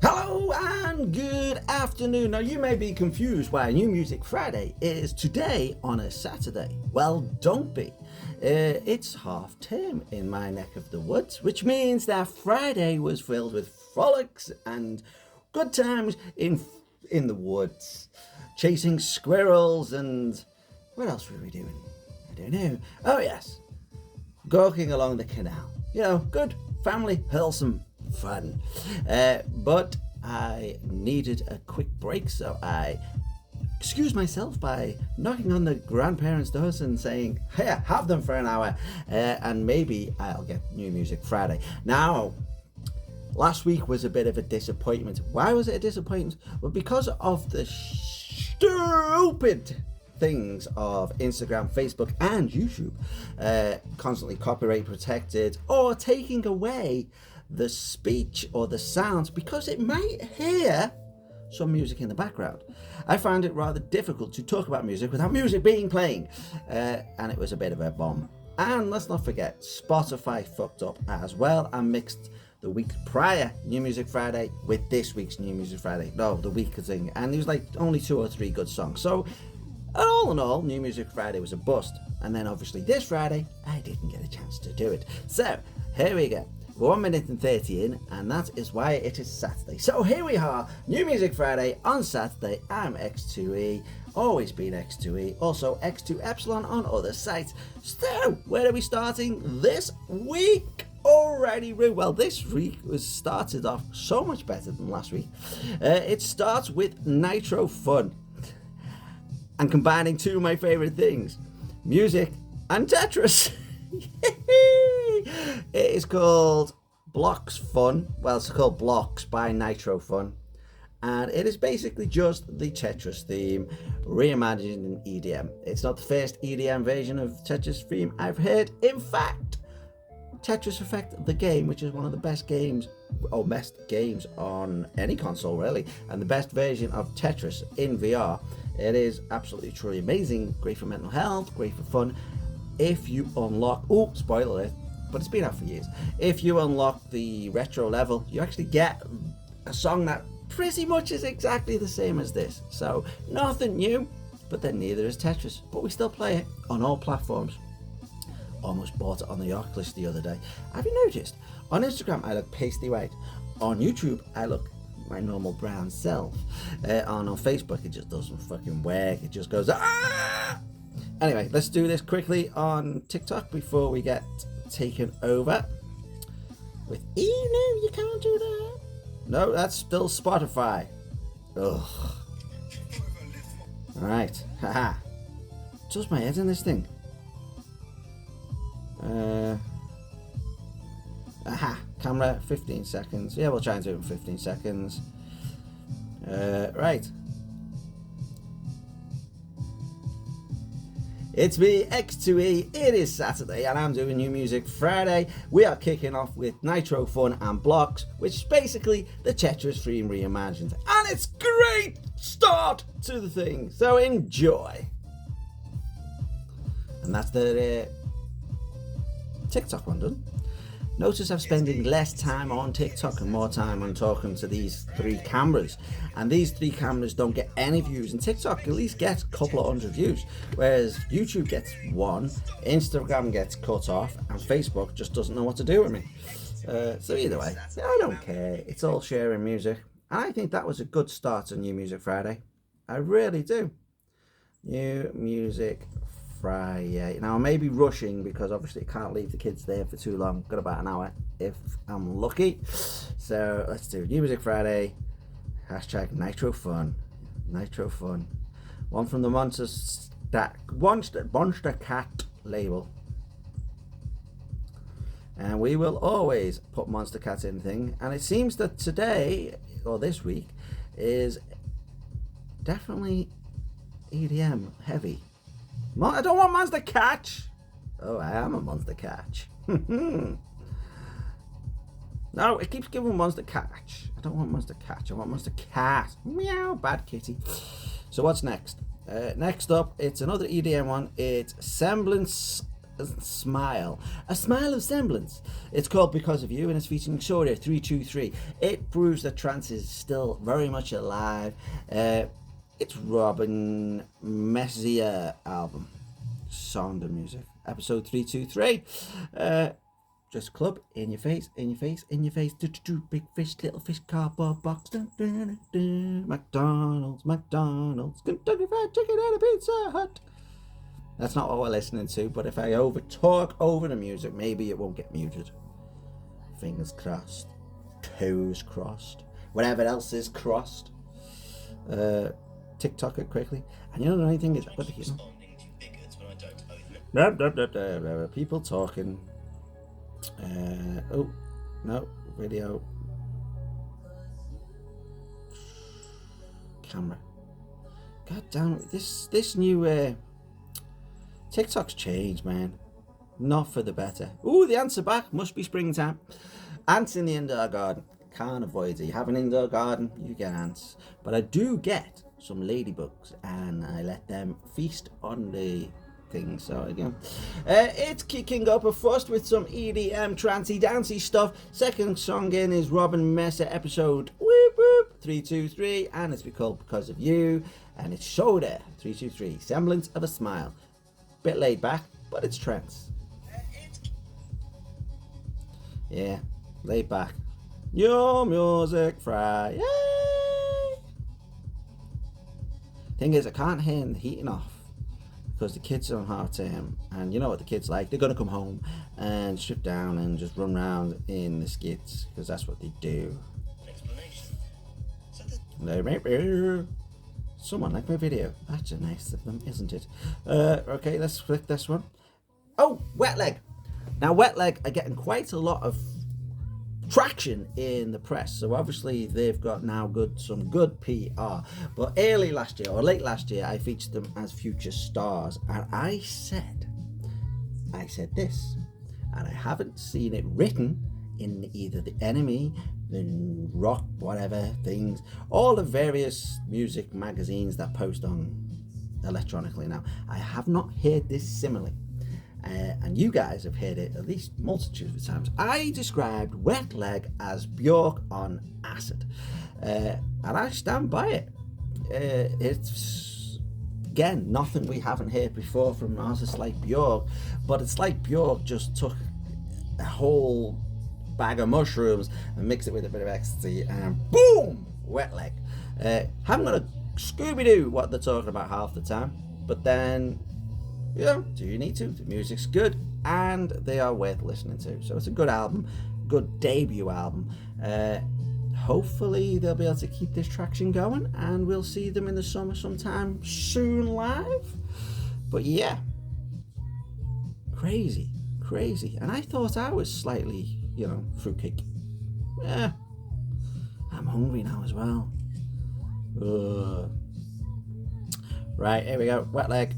Hello and good afternoon. Now, you may be confused why New Music Friday is today on a Saturday. Well, don't be. It's half term in my neck of the woods, which means that Friday was filled with frolics and good times in the woods, chasing squirrels and what else were we doing? I don't know. Oh yes, gawking along the canal. You know, good family, wholesome fun. But I needed a quick break, so I excused myself by knocking on the grandparents' doors and saying, "Hey, have them for an hour, and maybe I'll get New Music Friday." Now, last week was a bit of a disappointment. Why was it a disappointment? Well, because of the stupid things of Instagram, Facebook, and YouTube, constantly copyright protected or taking away the speech or the sounds because it might hear some music in the background. I found it rather difficult to talk about music without music being playing, and it was a bit of a bomb. And let's not forget, Spotify fucked up as well and mixed the week prior New Music Friday with this week's New Music Friday. No, the week thing, and there was like only 2 or 3 good songs. So all in all, New Music Friday was a bust. And then obviously this Friday, I didn't get a chance to do it. So here we go. 1 minute and 30 in, and that is why it is Saturday. So here we are, New Music Friday on Saturday. I'm X2E, always been X2E, also X2 Epsilon on other sites. So where are we starting this week? Alrighty, well, this week was started off so much better than last week. It starts with Nitro Fun and combining 2 of my favorite things, music and Tetris. It is called Blocks Fun. Well, it's called Blocks by Nitro Fun, and it is basically just the Tetris theme reimagined in EDM. It's not the first EDM version of Tetris theme I've heard. In fact, Tetris Effect, the game, which is one of the best games or best games on any console really, and the best version of Tetris in VR. It is absolutely truly amazing, great for mental health, great for fun. If you unlock, oh, spoiler alert, but it's been out for years. If you unlock the retro level, you actually get a song that pretty much is exactly the same as this. So nothing new, but then neither is Tetris. But we still play it on all platforms. Almost bought it on the Oculus the other day. Have you noticed? On Instagram, I look pasty white. On YouTube, I look my normal brown self. On Facebook, it just doesn't fucking work. It just goes, ah! Anyway, let's do this quickly on TikTok before we get taken over with, no, you can't do that. No, that's still Spotify. Ugh. Alright, haha. Just my head in this thing. Camera, 15 seconds. Yeah, we'll try and do it in 15 seconds. Right. It's me, X2E, it is Saturday and I'm doing New Music Friday. We are kicking off with Nitro Fun and Blocks, which is basically the Tetris theme reimagined. And it's great start to the thing, so enjoy. And that's the TikTok one done. Notice I'm spending less time on TikTok and more time on talking to these 3 cameras. And these 3 cameras don't get any views. And TikTok at least gets a couple of 100 views. Whereas YouTube gets 1, Instagram gets cut off, and Facebook just doesn't know what to do with me. So either way, I don't care. It's all sharing music. And I think that was a good start on New Music Friday. I really do. New Music Friday. Now I may be rushing because obviously I can't leave the kids there for too long. Got about an hour if I'm lucky. So let's do New Music Friday. Hashtag Nitro Fun. Nitro Fun. One from the Monster Cat label. And we will always put Monster Cat in thing. And it seems that today or this week is definitely EDM heavy. I don't want Monster Catch. Oh, I am a Monster Catch. No, it keeps giving Monster Catch. I don't want Monster Catch. I want Monster Cat. Meow, bad kitty. So what's next? Next up, it's another EDM one. It's Semblance Smile. A smile of semblance. It's called Because of You, and it's featuring Soda 323. It proves that trance is still very much alive. It's Robin Messier album. Sound of Music. Episode 323. Just club, in your face, in your face, in your face. Big fish, little fish, cardboard box. McDonald's, McDonald's, Kentucky Fried Chicken and a Pizza Hut. That's not what we're listening to, but if I talk over the music, maybe it won't get muted. Fingers crossed. Toes crossed. Whatever else is crossed. TikTok it quickly. And you know the only thing is, people talking. Oh, no, video. Camera. God damn it, this new TikTok's changed, man. Not for the better. Ooh, the ants are back. Must be springtime. Ants in the indoor garden. Can't avoid it. You have an indoor garden, you get ants. But I do get some ladybugs, and I let them feast on the thing. So again, it's kicking up a first with some EDM trancey dancey stuff. Second song in is Robin Messer, episode whoop whoop 323, and it's called Because of You, and it's Soda 323, Semblance of a Smile. Bit laid back, but it's trance. Yeah, laid back. Your Music Friday. Thing is, I can't turn the heating off because the kids are on half term, and you know what the kids like. They're gonna come home and strip down and just run around in the skits because that's what they do. Someone like my video. That's nice of them, isn't it? Okay, let's flick this one. Oh, Wet Leg. Now, Wet Leg are getting quite a lot of traction in the press, so obviously they've got now some good PR. But early last year, or late last year, I featured them as future stars, and I said this, and I haven't seen it written in either the Enemy, the Rock, whatever things, all the various music magazines that post on electronically now. I have not heard this simile, and you guys have heard it at least multitudes of times. I described Wet Leg as Björk on acid, and I stand by it. It's again nothing we haven't heard before from artists like Björk, but it's like Björk just took a whole bag of mushrooms and mix it with a bit of ecstasy, and boom, Wet Leg. I'm gonna Scooby-Doo what they're talking about half the time, but then, you know, do you need to? The music's good, and they are worth listening to. So it's a good album, good debut album. Hopefully they'll be able to keep this traction going, and we'll see them in the summer sometime soon live. But yeah, crazy. And I thought I was slightly, you know, fruitcake. Yeah, I'm hungry now as well. Right, here we go. Wet Leg.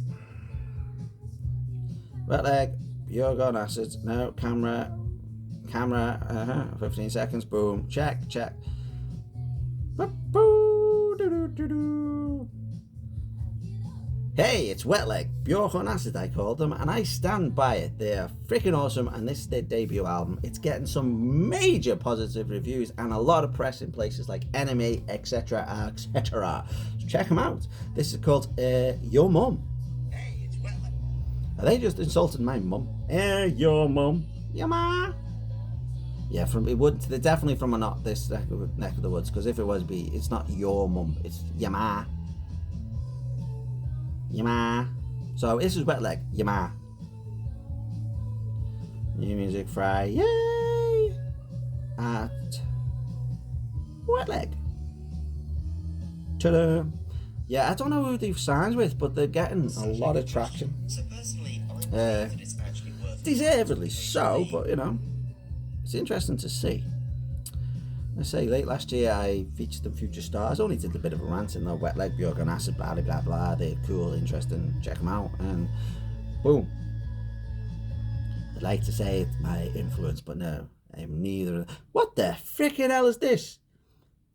You're going acid. No, camera. 15 seconds. Boom. Check. Hey, it's Wet Leg, Björk on acid I called them, and I stand by it. They're freaking awesome, and this is their debut album. It's getting some major positive reviews and a lot of press in places like Enemy, etc. So check them out. This is called Your Mum. Hey, it's Wet Leg. They just insulted my mum. Your mum. Your ma. Yeah, they're definitely from not this neck of the woods, because if it was it's not your mum, it's your ma. Yama. So this is Wet Leg. Yama. New Music Friday at Wet Leg. Ta-da. Yeah, I don't know who they've signed with, but they're getting a lot of traction. So personally, I believe that it's actually worth deservedly so, but you know, it's interesting to see. I say late last year I featured them future stars. Only did a bit of a rant in the Wet Leg, Björk on acid, blah blah blah. They're cool, interesting, check them out, and boom. I'd like to say it's my influence, but no, I'm neither. What the freaking hell is this?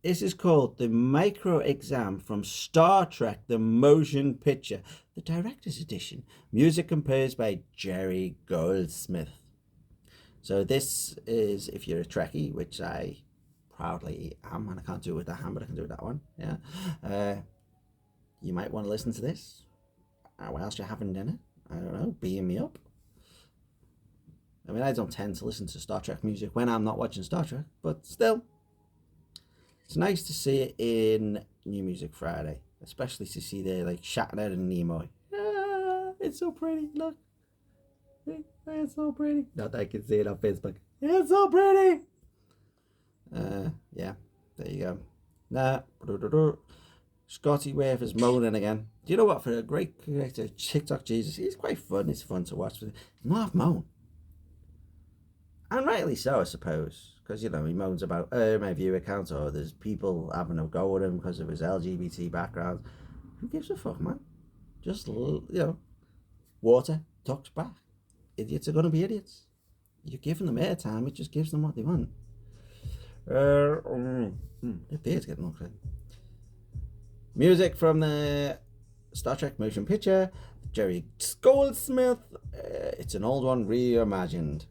This is called the Micro Exam from Star Trek The Motion Picture, the Director's Edition. Music composed by Jerry Goldsmith. So this is, if you're a Trekkie, which I proudly am, and I can't do it with that hand, but I can do it with that one. Yeah, you might want to listen to this whilst you're having dinner. I don't know, beam me up. I mean, I don't tend to listen to Star Trek music when I'm not watching Star Trek, but still, it's nice to see it in New Music Friday, especially to see the like Shatner and Nimoy. Ah, it's so pretty. Look, it's so pretty. Not that I can see it on Facebook. It's so pretty. Yeah, there you go. Nah, Scotty Wafer's moaning again. Do you know what? For a great creator, TikTok Jesus, he's quite fun. It's fun to watch. Not moan. And rightly so, I suppose. Because, you know, he moans about my viewer count, or there's people having a go at him because of his LGBT background. Who gives a fuck, man? Just, you know, water, talks back. Idiots are going to be idiots. You're giving them airtime, it just gives them what they want. The beard's getting all crazy. Music from the Star Trek motion picture, Jerry Goldsmith. It's an old one reimagined.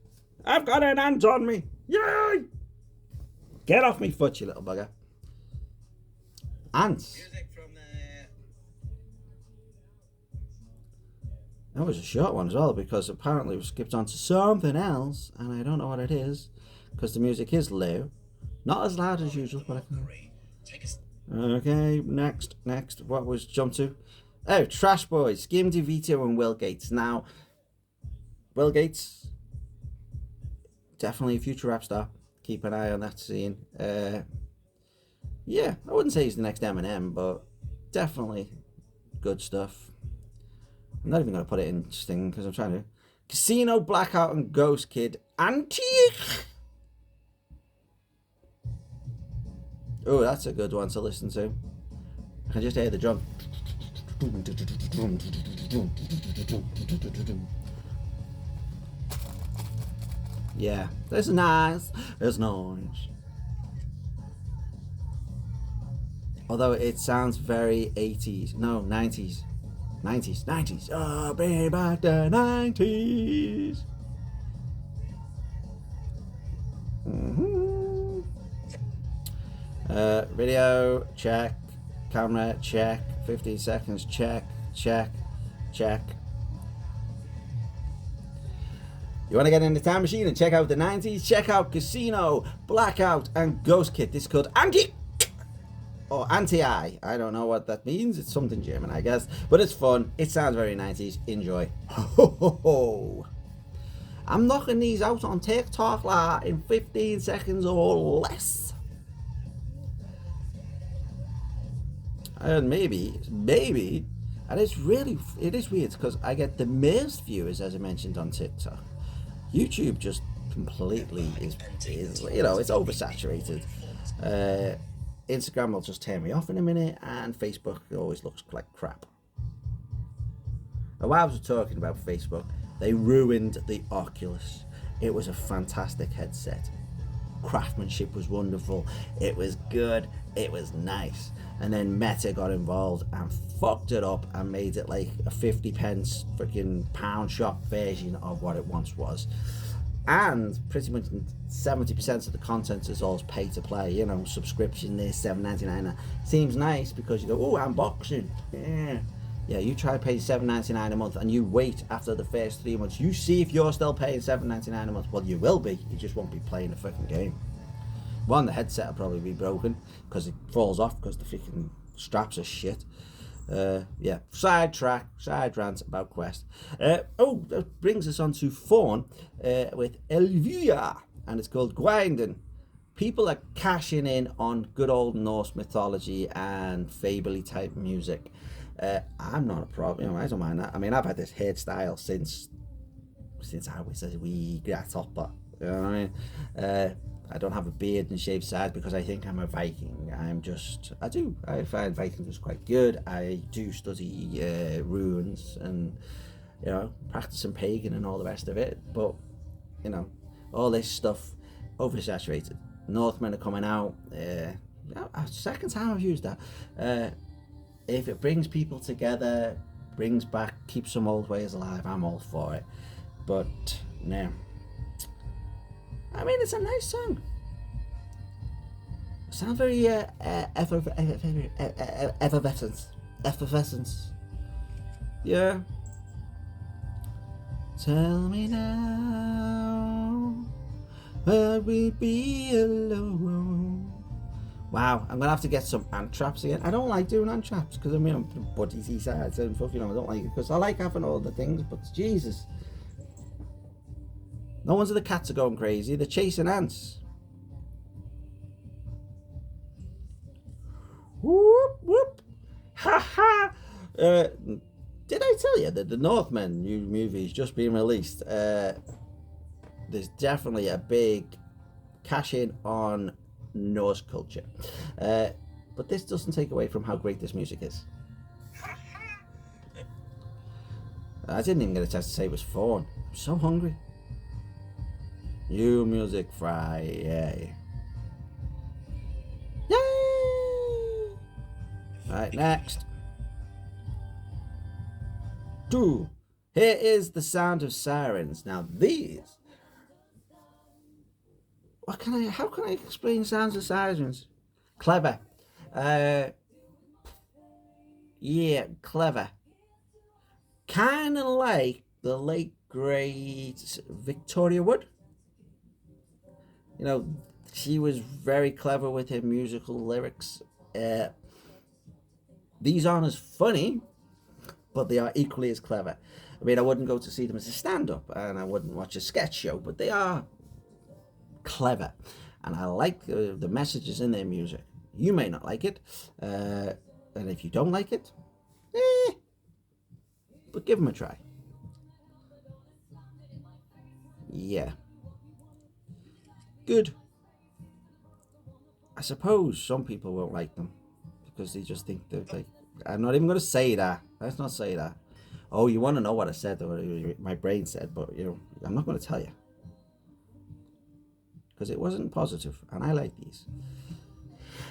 I've got an ant on me. Yay! Get off me foot, you little bugger. Ants. Music from the... That was a short one as well, because apparently we skipped on to something else, and I don't know what it is, because the music is low. Not as loud as usual, but I can... Okay, next. What was jump to? Oh, Trash Boys, Skim DeVito and Will Gates. Now, Will Gates, definitely a future rap star. Keep an eye on that scene. Yeah, I wouldn't say he's the next Eminem, but definitely good stuff. I'm not even going to put it in Sting because I'm trying to... Casino, Blackout, and Ghost Kid. Antique! Oh, that's a good one to listen to. I can just hear the drum. Yeah, that's nice. It's nice. Although it sounds very 80s. No, 90s. 90s. Oh, bring back the 90s. Video, check. Camera, check. 15 seconds, check. You want to get in the time machine and check out the 90s? Check out Casino, Blackout, and Ghost Kid. This is called Anti or Anti-I. I don't know what that means. It's something German, I guess. But it's fun. It sounds very 90s. Enjoy. Ho, ho, ho. I'm knocking these out on TikTok in 15 seconds or less. And maybe, and it is weird because I get the most viewers, as I mentioned, on TikTok. YouTube just completely is you know, it's oversaturated. Instagram will just turn me off in a minute, and Facebook always looks like crap. And while I was talking about Facebook, they ruined the Oculus. It was a fantastic headset. Craftsmanship was wonderful. It was good. It was nice. And then Meta got involved and fucked it up and made it like a 50 pence freaking pound shop version of what it once was. And pretty much 70% of the content is all pay to play, you know, subscription this, $7.99. Seems nice because you go, oh, unboxing. Yeah, you try paying $7.99 a month and you wait after the first 3 months. You see if you're still paying $7.99 a month. Well, you will be. You just won't be playing the fucking game. One, the headset will probably be broken because it falls off because the freaking straps are shit. Yeah, side rant about Quest. That brings us on to Fawn with Elvira, and it's called Gwendon. People are cashing in on good old Norse mythology and fable type music. I'm not a problem, you know, I don't mind that. I mean, I've had this hairstyle since I was a wee grasshopper, you know what I mean? I don't have a beard and shaved sides because I think I'm a Viking. I find Vikings quite good. I do study runes and, you know, practicing pagan and all the rest of it. But, you know, all this stuff oversaturated. Northmen are coming out. second time I've used that. If it brings people together, brings back, keeps some old ways alive, I'm all for it. But no, I mean, it's a nice song. It sounds very effervescence. Yeah. Tell me now, will we be alone? Wow, I'm gonna have to get some ant traps again. I don't like doing ant traps because I mean I'm buddies sides and stuff, you know. I don't like it because I like having all the things, but Jesus, no one's of the cats are going crazy. They're chasing ants. Whoop whoop, ha ha. Did I tell you that the Northman new movie is just being released? There's definitely a big cash in on Norse culture. But this doesn't take away from how great this music is. I didn't even get a chance to say it was fawn. I'm so hungry. New Music Friday. Yay! Right, next. 2. Here is The Sound of Sirens. Now these, how can I explain Sounds of Sirens? Clever. Yeah, clever. Kind of like the late great Victoria Wood. You know, she was very clever with her musical lyrics. These aren't as funny, but they are equally as clever. I mean, I wouldn't go to see them as a stand-up, and I wouldn't watch a sketch show, but they are clever, and I like the messages in their music. You may not like it, and if you don't like it, but give them a try. Yeah. Good. I suppose some people won't like them because they just think they're like, I'm not even going to say that. Let's not say that. Oh, you want to know what I said or my brain said, but you know, I'm not going to tell you because it wasn't positive, and I like these.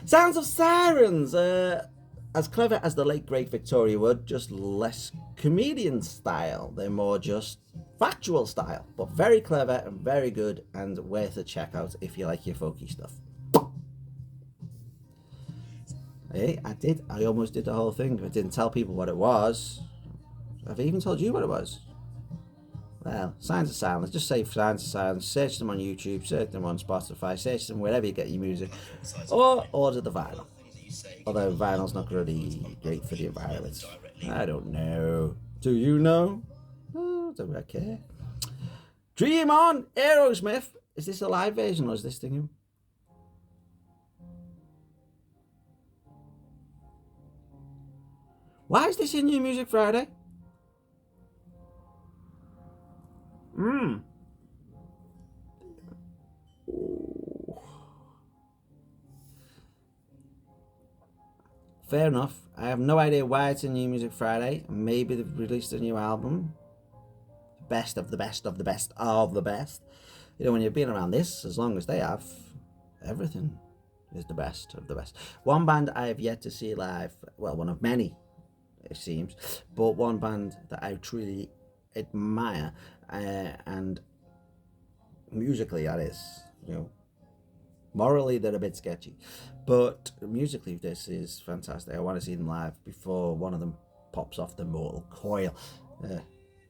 Sounds of Sirens, as clever as the late great Victoria Wood, just less comedian style. They're more just factual style, but very clever and very good and worth a check out if you like your folky stuff. Hey, I almost did the whole thing. I didn't tell people what it was. I've even told you what it was. Well, Signs of Silence. Just say Signs of Silence. Search them on YouTube. Search them on Spotify. Search them wherever you get your music. Or order the vinyl. Although vinyl's not really great for the environment. I don't know. Do you know? Oh, don't I care. Dream On, Aerosmith. Is this a live version or is this thing? Why is this in New Music Friday? Fair enough. I have no idea why it's in New Music Friday. Maybe they've released a new album. Best of the best of the best of the best. You know, when you've been around this as long as they have, everything is the best of the best. One band I have yet to see live, well, one of many, it seems, but one band that I truly admire, and musically that is, you know, morally they're a bit sketchy, but musically this is fantastic. I want to see them live before one of them pops off the mortal coil.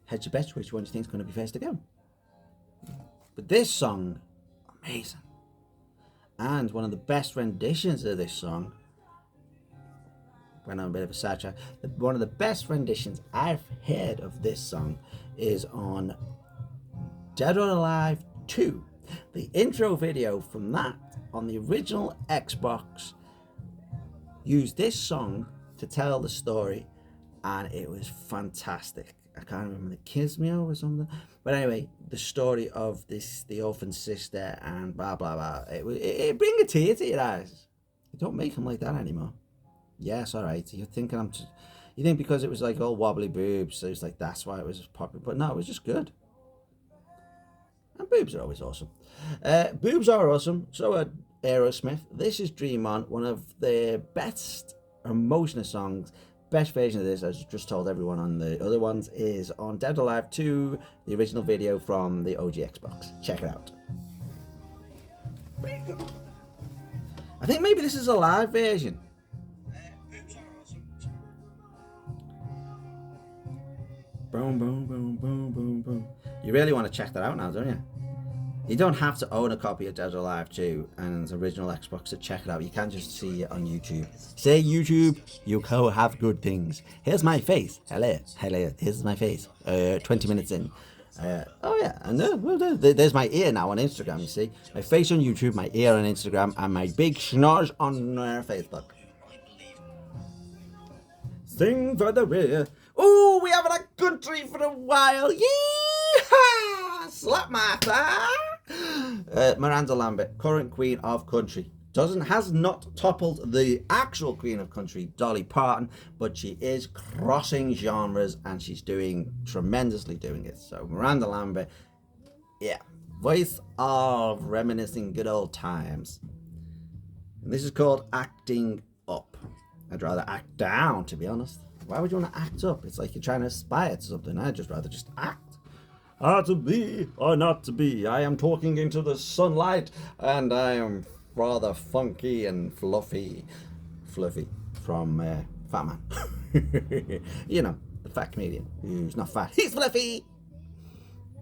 Hedge your bets which one do you think is going to be first to go. But this song, amazing, and one of the best renditions of this song, went on a bit of a sidetrack, one of the best renditions I've heard of this song is on Dead or Alive 2. The intro video from that on the original Xbox used this song to tell the story, and it was fantastic. I can't remember, the Kismio or something, but anyway, the story of the orphan sister and blah blah blah. It bring a tear to your eyes. You don't make them like that anymore. Yes, all right. You're thinking you think because it was like all wobbly boobs, so it's like that's why it was popular. But no, it was just good. And boobs are always awesome. Boobs are awesome. So are Aerosmith. This is Dream On, one of their best emotional songs. Best version of this, as I just told everyone on the other ones, is on Dead or Alive 2, the original video from the OG Xbox. Check it out. I think maybe this is a live version. Boom, boom, boom, boom, boom, boom. You really want to check that out now, don't you? You don't have to own a copy of Dead or Alive 2 and original Xbox to check it out. You can just see it on YouTube. Say YouTube, you go have good things. Here's my face. Hello, hello. Here's my face. 20 minutes in. Oh yeah, and there's my ear now on Instagram. You see, my face on YouTube, my ear on Instagram, and my big schnoz on Facebook. Sing for the rear. Oh, we haven't had country for a while. Yeehaw! Slap my thigh. Miranda Lambert, current queen of country, has not toppled the actual queen of country, Dolly Parton, but she is crossing genres and she's tremendously doing it. So Miranda Lambert, yeah, voice of reminiscing good old times. And this is called Acting Up. I'd rather act down, to be honest. Why would you want to act up? It's like you're trying to aspire to something. I'd just rather just act. To be or not to be. I am talking into the sunlight and I am rather funky and fluffy. Fluffy from Fat Man. You know, the fat comedian who's not fat. He's fluffy.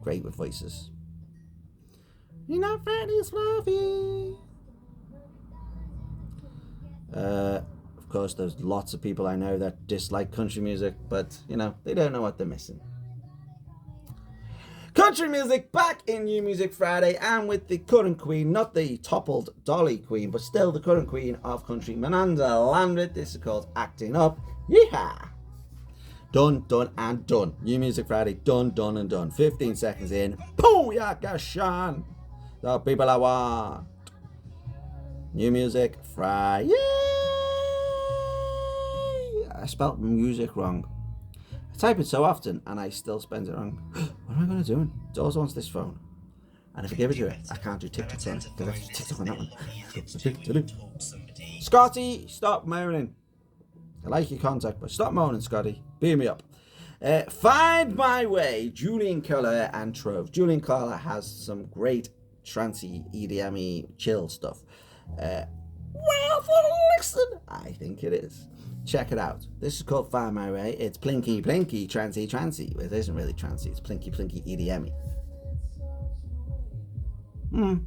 Great with voices. You're not fat, he's fluffy. Of course, there's lots of people I know that dislike country music, but, you know, they don't know what they're missing. Country music back in New Music Friday, and with the current queen, not the toppled Dolly queen, but still the current queen of country, Miranda Lambert. This is called Acting Up. Yeehaw! Done, done, and done. New Music Friday, done, done, and done. 15 seconds in. Booyaka Shan! The people I want. New Music Friday. I spelt music wrong. I type it so often and I still spend it wrong. What am I going to do? Dawes wants this phone. And if I give it to her, I can't do TikTok on it. Because I have to do TikTok on that one. Scotty, stop moaning. I like your contact, but stop moaning, Scotty. Beam me up. Find My Way, Julian Collar and Trove. Julian Collar has some great trancey, EDM-y, chill stuff. Well, for listen, I think it is. Check it out. This is called Find My Way. It's plinky, plinky, trancey, trancey. It isn't really trancey. It's plinky, plinky, EDM-y.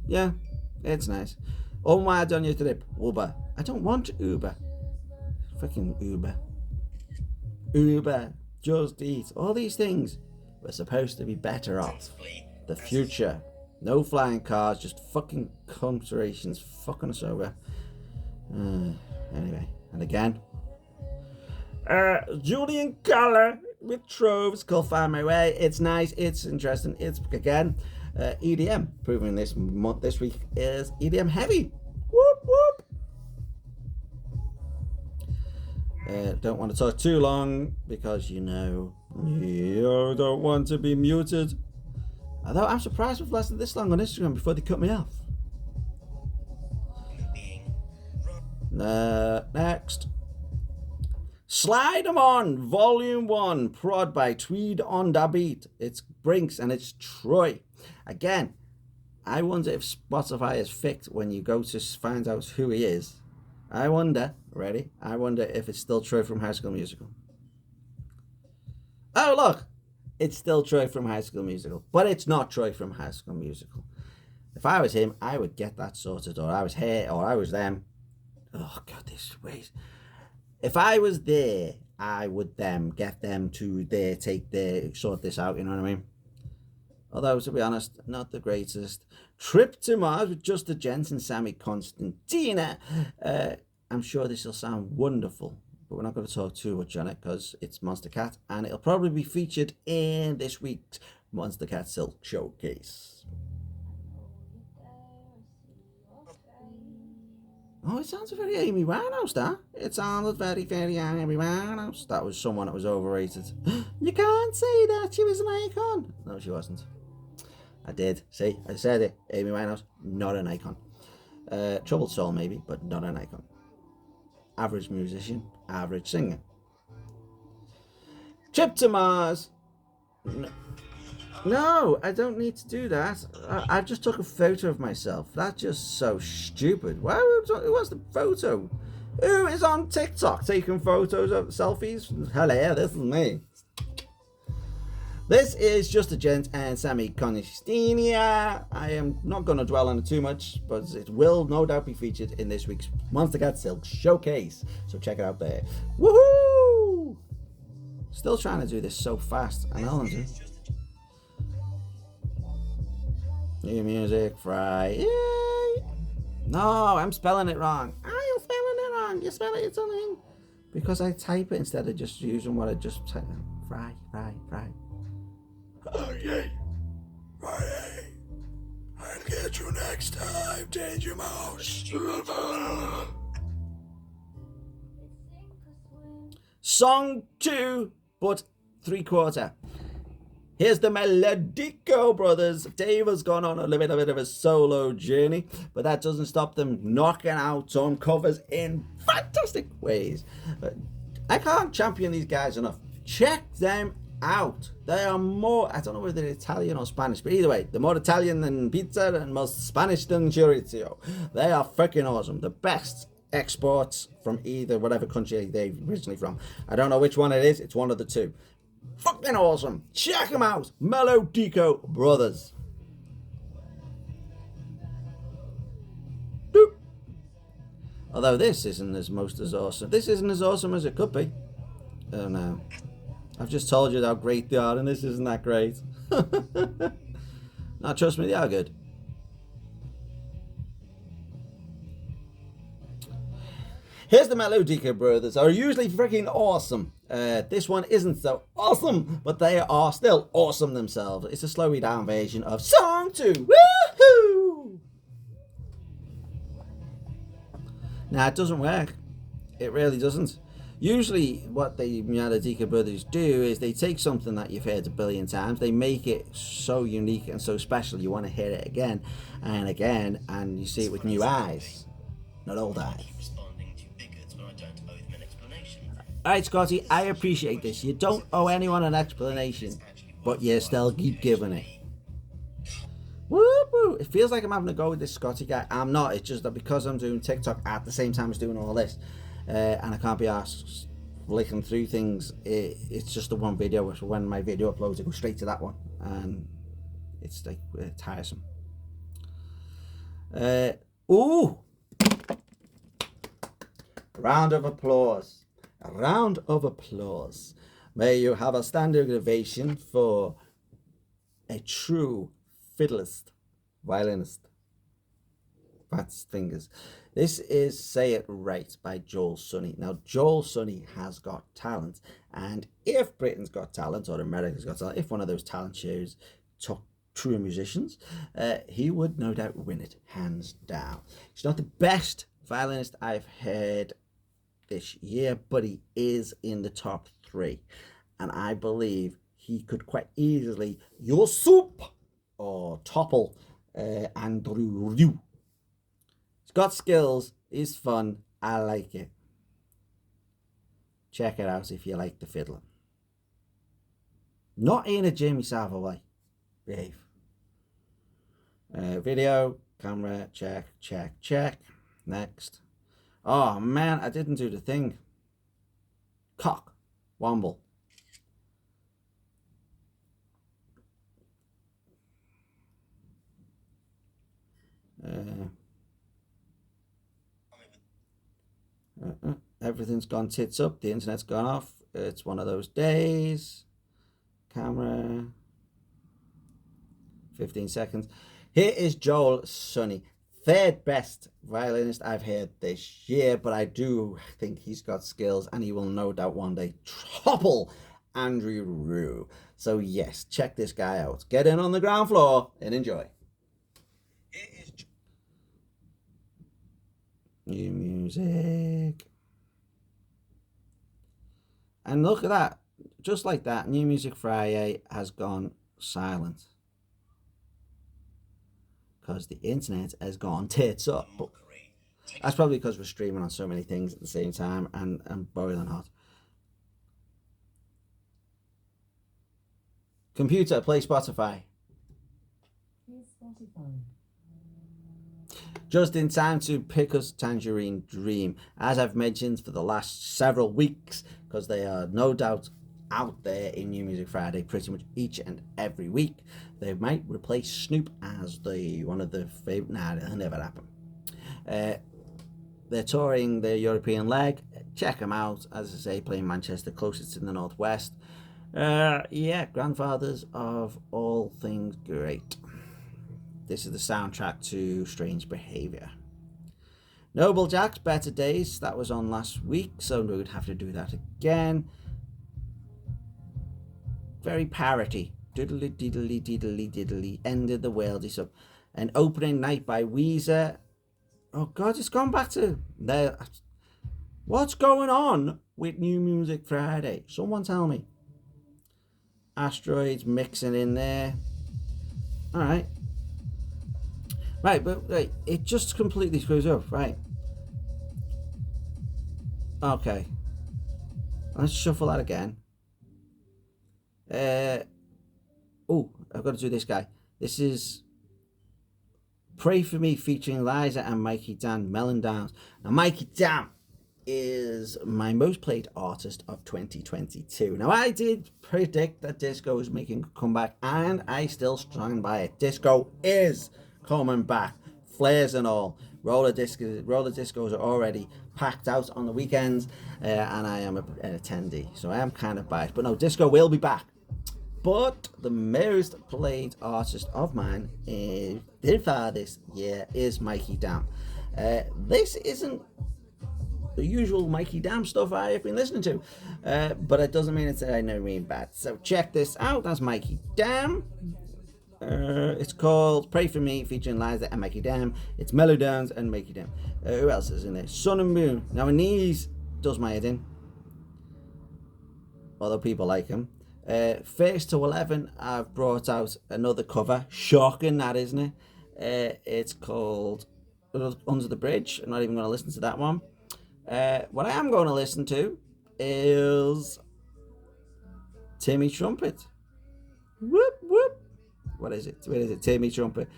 Yeah, it's nice. Unwired on your trip, Uber. I don't want Uber. Freaking Uber. Uber, Just Eat, all these things. We're supposed to be better off. The future. No flying cars, just fucking considerations fucking us over. Anyway, and again. Julian Collar with Trove. It's called Find My Way. It's nice, it's interesting. It's, again, EDM. Proving this week is EDM heavy. Whoop, whoop. Don't want to talk too long because you don't want to be muted. Although I'm surprised we've lasted this long on Instagram before they cut me off. Next. Slide 'em On, Volume 1, prod by Tweed on Da Beat. It's Brinks and it's Troy. Again, I wonder if Spotify is fixed when you go to find out who he is. I wonder if it's still Troy from High School Musical. Oh, look, it's still Troy from High School Musical, but it's not Troy from High School Musical. If I was him, I would get that sorted, or I was here, or I was them. Oh, God, this ways. If I was there, I would get them to sort this out, you know what I mean? Although, to be honest, not the greatest. Trip to Mars with Just the Gents and Sammy Constantina. I'm sure this will sound wonderful, but we're not going to talk too much on it because it's Monstercat, and it'll probably be featured in this week's Monstercat Silk Showcase. Oh, it sounds very Amy Winehouse, that. It sounded very, very Amy Winehouse. That was someone that was overrated. You can't say that. She was an icon. No, she wasn't. I did. See, I said it. Amy Winehouse, not an icon. Troubled soul maybe, but not an icon. Average musician, average singer. Trip to Mars. No, I don't need to do that. I just took a photo of myself. That's just so stupid. Who was the photo? Who is on TikTok taking photos of selfies? Hello, this is me. This is Just a Gent and Sammy Conistina. I am not going to dwell on it too much, but it will no doubt be featured in this week's Monstercat Silk Showcase. So check it out there. Woohoo! Still trying to do this so fast. I know I'm doing. New Music Friday. No, I'm spelling it wrong. I am spelling it wrong. You spell it something. Because I type it instead of just using what I just type. Fry. Okay. Friday. I'll get you next time, Danger Mouse. Song 2, but 3/4. Here's the Melodico Brothers. Dave has gone on a little bit of a solo journey, but that doesn't stop them knocking out some covers in fantastic ways. I can't champion these guys enough. Check them out. They are more, I don't know whether they're Italian or Spanish, but either way, they're more Italian than pizza and more Spanish than chorizo. They are freaking awesome. The best exports from either whatever country they're originally from. I don't know which one it is. It's one of the two. Fucking awesome. Check them out. Melodico Brothers. Doop. Although this isn't as awesome. This isn't as awesome as it could be. Oh no. I've just told you how great they are, and this isn't that great. Now, trust me, they are good. Here's the Melodico Brothers. Are usually freaking awesome. This one isn't so awesome, but they are still awesome themselves. It's a slowly down version of Song 2. Woohoo! Now, it doesn't work. It really doesn't. Usually what the Melodico Brothers do is they take something that you've heard a billion times, they make it so unique and so special you want to hear it again and again, and you see it with new eyes, not old eyes. Alright, Scotty, I appreciate this. You don't owe anyone an explanation, but you still keep giving it. Woo-hoo. It feels like I'm having a go with this Scotty guy. I'm not. It's just that because I'm doing TikTok at the same time as doing all this, and I can't be asked flicking through things. It's just the one video. So when my video uploads, it goes straight to that one, and it's like tiresome. Ooh! Round of applause. A round of applause. May you have a standing ovation for a true fiddlist, violinist. That's fingers. This is Say It Right by Joel Sonny. Now, Joel Sonny has got talent, and if Britain's Got Talent or America's Got Talent, if one of those talent shows took true musicians, he would no doubt win it, hands down. He's not the best violinist I've heard this year, but he is in the top 3, and I believe he could quite easily usurp or topple Andrew Rieu. He's got skills, he's fun, I like it. Check it out if you like the fiddler. Not in a Jamie Savile way. Behave. Video, camera, check. Next. Oh man, I didn't do the thing. Cock. Womble. Everything's gone tits up. The internet's gone off. It's one of those days. Camera. 15 seconds. Here is Joel Sonny. 3rd best violinist I've heard this year, but I do think he's got skills, and he will no doubt one day topple Andrew Rieu. So yes, check this guy out. Get in on the ground floor and enjoy. New music. And look at that. Just like that, New Music Friday has gone silent. Because the internet has gone tits up. That's probably because we're streaming on so many things at the same time and boiling hot. Computer, play Spotify. Just in time to pick us Tangerine Dream. As I've mentioned for the last several weeks, because they are no doubt out there in New Music Friday pretty much each and every week, they might replace Snoop as one of the favorite. Nah, that'll never happen. They're touring the European leg. Check them out. As I say, playing Manchester, closest in the northwest. Yeah, grandfathers of all things great. This is the soundtrack to Strange Behaviour. Noble Jack's Better Days, that was on last week, so we would have to do that again. Very parody. Diddly diddly diddly diddly. Ended the world. So, an opening night by Weezer. Oh God, it's gone back to there. What's going on with New Music Friday? Someone tell me. Asteroids mixing in there. All right. Right, but wait, it just completely screws up, right? Okay. Let's shuffle that again. Oh, I've got to do this guy. This is Pray For Me featuring Liza and Mikey Dan, Melon Downs. Now, Mikey Dan is my most played artist of 2022. Now, I did predict that disco was making a comeback, and I still stand by it. Disco is coming back, flares and all. Roller discos are already packed out on the weekends, and I am an attendee, so I am kind of biased. But no, disco will be back. But the most played artist of mine this year is Mikey Dam. This isn't the usual Mikey Dam stuff I have been listening to, but it doesn't mean it's I never mean bad. So check this out. That's Mikey Dam. It's called Pray For Me featuring Liza and Mikey Dam. It's Mellow Downs and Mikey Dam. Who else is in there? Sun and Moon. Now, Anise does my head in, although people like him. First to 11, I've brought out another cover. Shocking, that, isn't it? It's called Under the Bridge. I'm not even going to listen to that one. What I am going to listen to is Timmy Trumpet. Whoop, whoop. What is it? Timmy Trumpet.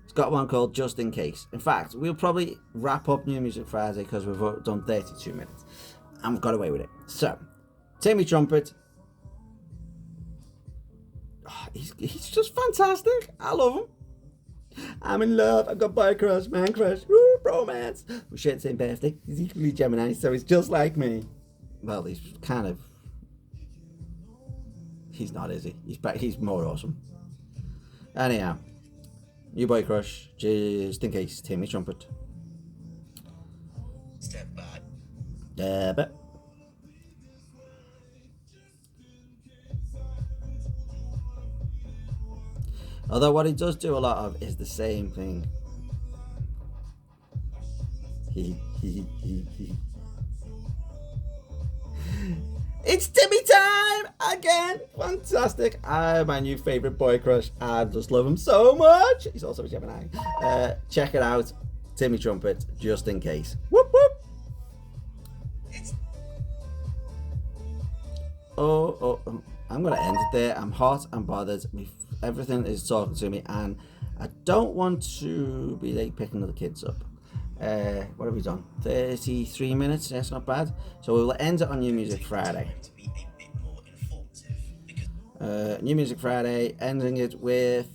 It's got one called Just In Case. In fact, we'll probably wrap up New Music Friday because we've done 32 minutes. And we've got away with it. So, Timmy Trumpet. Oh, he's just fantastic. I love him. I'm in love. I've got boy crush, man crush. Woo, bromance. We share the same birthday. He's equally Gemini, so he's just like me. Well, he's kind of... He's not, is he? He's more awesome. Anyhow, new boy crush, Just In Case, Timmy Trumpet. Step back. But. Although what he does do a lot of is the same thing. It's Timmy time again! Fantastic! My new favourite boy crush. I just love him so much. He's also a Gemini. Check it out. Timmy Trumpet, Just In Case. Whoop whoop! Oh, I'm going to end it there. I'm hot, I'm bothered. Everything is talking to me, and I don't want to be late picking the kids up. What have we done? 33 minutes. That's not bad. So we'll end it on New Music Friday. New Music Friday, ending it with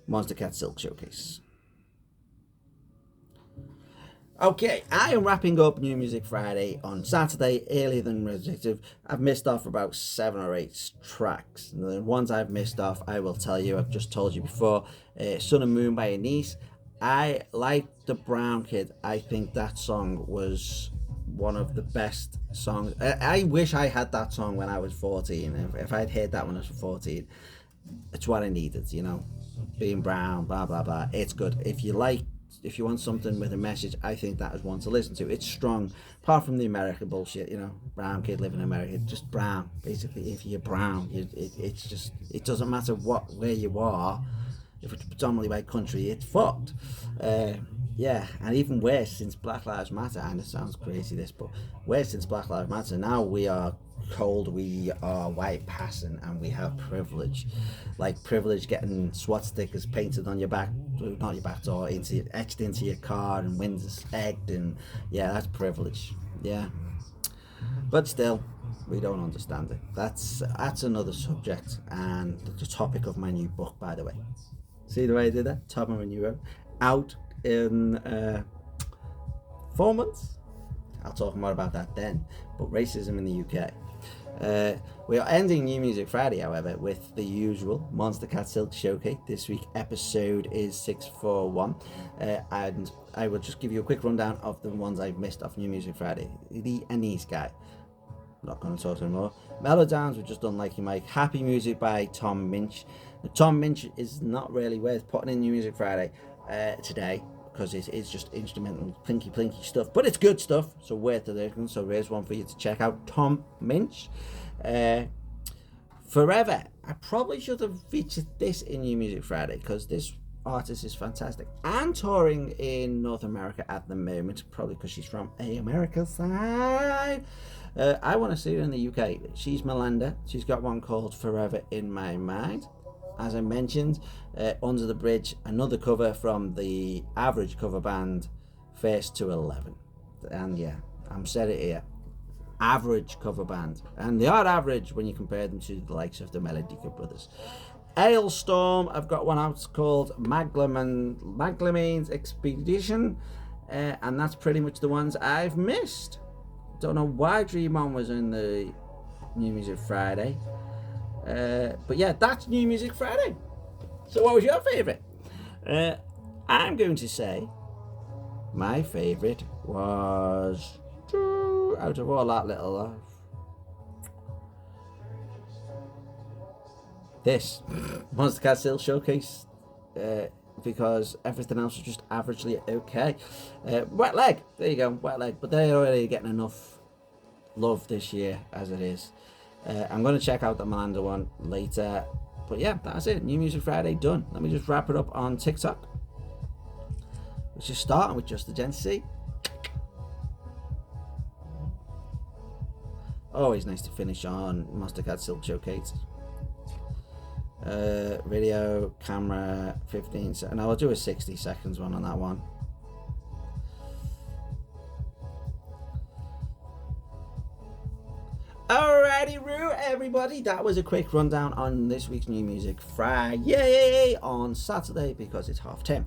Monster Cat Silk Showcase. Okay, I am wrapping up New Music Friday on Saturday, earlier than predicted. I've missed off about 7 or 8 tracks. And the ones I've missed off, I will tell you. I've just told you before. Sun and Moon by Anise. I like The Brown Kid. I think that song was one of the best songs. I wish I had that song when I was 14. If I'd heard that when I was 14, it's what I needed, you know. Being brown, blah, blah, blah. It's good. If you want something with a message, I think that is one to listen to. It's strong, apart from the American bullshit, you know, brown kid living in America, just brown. Basically, if you're brown, it doesn't matter where you are, if it's a predominantly white country, it's fucked. Yeah, and even worse since Black Lives Matter, and it sounds crazy this, but worse since Black Lives Matter, now we are told we are white passing and we have privilege. Like privilege getting SWAT stickers painted on your back, not your back door, etched into your car, and windows egged, and yeah, that's privilege. Yeah. But still, we don't understand it. That's another subject and the topic of my new book, by the way. See the way I did that? Top of my new book. Out in 4 months. I'll talk more about that then. But racism in the UK. We are ending New Music Friday, however, with the usual Monstercat Silk Showcase. This week's episode is 641, and I will just give you a quick rundown of the ones I've missed off New Music Friday. The Anise guy. Not going to talk anymore. Melodowns, we've just done Like You Mike. Happy Music by Tom Minch. Now, Tom Minch is not really worth putting in New Music Friday today, because it is just instrumental plinky stuff, but it's good stuff, so worth the listen. So there's one for you to check out. Tom Minch. Forever. I probably should have featured this in New Music Friday because this artist is fantastic and touring in North America at the moment, probably because she's from a America side. I want to see her in the UK. She's Melinda. She's got one called Forever in My Mind. As I mentioned, Under the Bridge, another cover from the Average cover band, First to 11. And yeah, I'm said it here. Average cover band. And they are average when you compare them to the likes of the Melodica Brothers. Ailstorm, I've got one out called Maglamine's Expedition. And that's pretty much the ones I've missed. Don't know why Dream On was in the New Music Friday. But yeah, that's New Music Friday. So what was your favourite? I'm going to say my favourite was, out of all that little this Monstercat Silk Showcase, because everything else is just averagely okay. Wet Leg, there you go, Wet Leg, but they're already getting enough love this year as it is. I'm going to check out the Melinda one later. But yeah, that's it. New Music Friday done. Let me just wrap it up on TikTok. Which is starting with Just the Gent C. Always nice to finish on Monstercat Silk Showcase. Video, camera, 15 seconds. I'll do a 60 seconds one on that one. Alrighty, everybody, that was a quick rundown on this week's New Music Friday on Saturday because it's half term.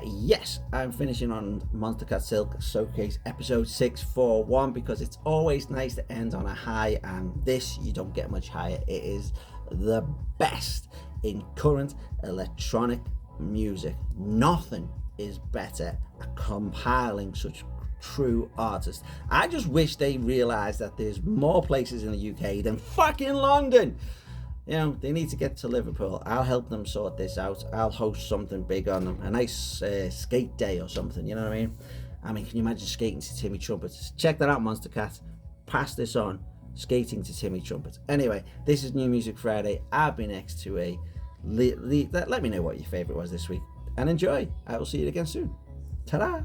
Yes, I'm finishing on Monstercat Silk Showcase episode 641 because it's always nice to end on a high, and this you don't get much higher. It is the best in current electronic music. Nothing is better at compiling such true artists. I just wish they realized that there's more places in the UK than fucking London. You know, they need to get to Liverpool. I'll help them sort this out. I'll host something big on them, a nice skate day or something, you know what I mean? I mean, can you imagine skating to Timmy Trumpet? Check that out, Monstercat. Pass this on. Skating to Timmy Trumpet. Anyway, this is New Music Friday. I've been next to a let me know what your favourite was this week and enjoy. I will see you again soon. Ta-da!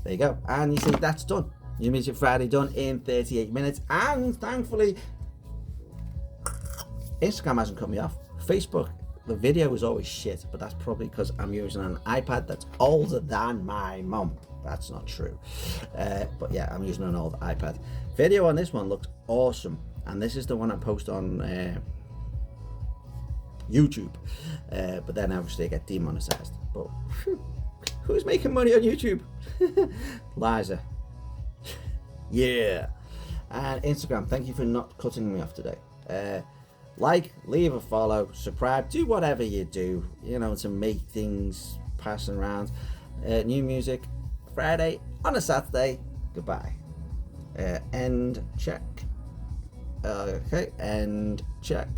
There you go. And you see, that's done. New Music Friday done in 38 minutes. And thankfully, Instagram hasn't cut me off. Facebook, the video was always shit, but that's probably because I'm using an iPad that's older than my mum. That's not true. But yeah, I'm using an old iPad. Video on this one looks awesome. And this is the one I post on YouTube. But then obviously I get demonetized. But who's making money on YouTube? Liza. Yeah. And Instagram, thank you for not cutting me off today. Like, leave a follow, subscribe, do whatever you do, you know, to make things passing around. New Music Friday on a Saturday. Goodbye. End check. Okay, end check.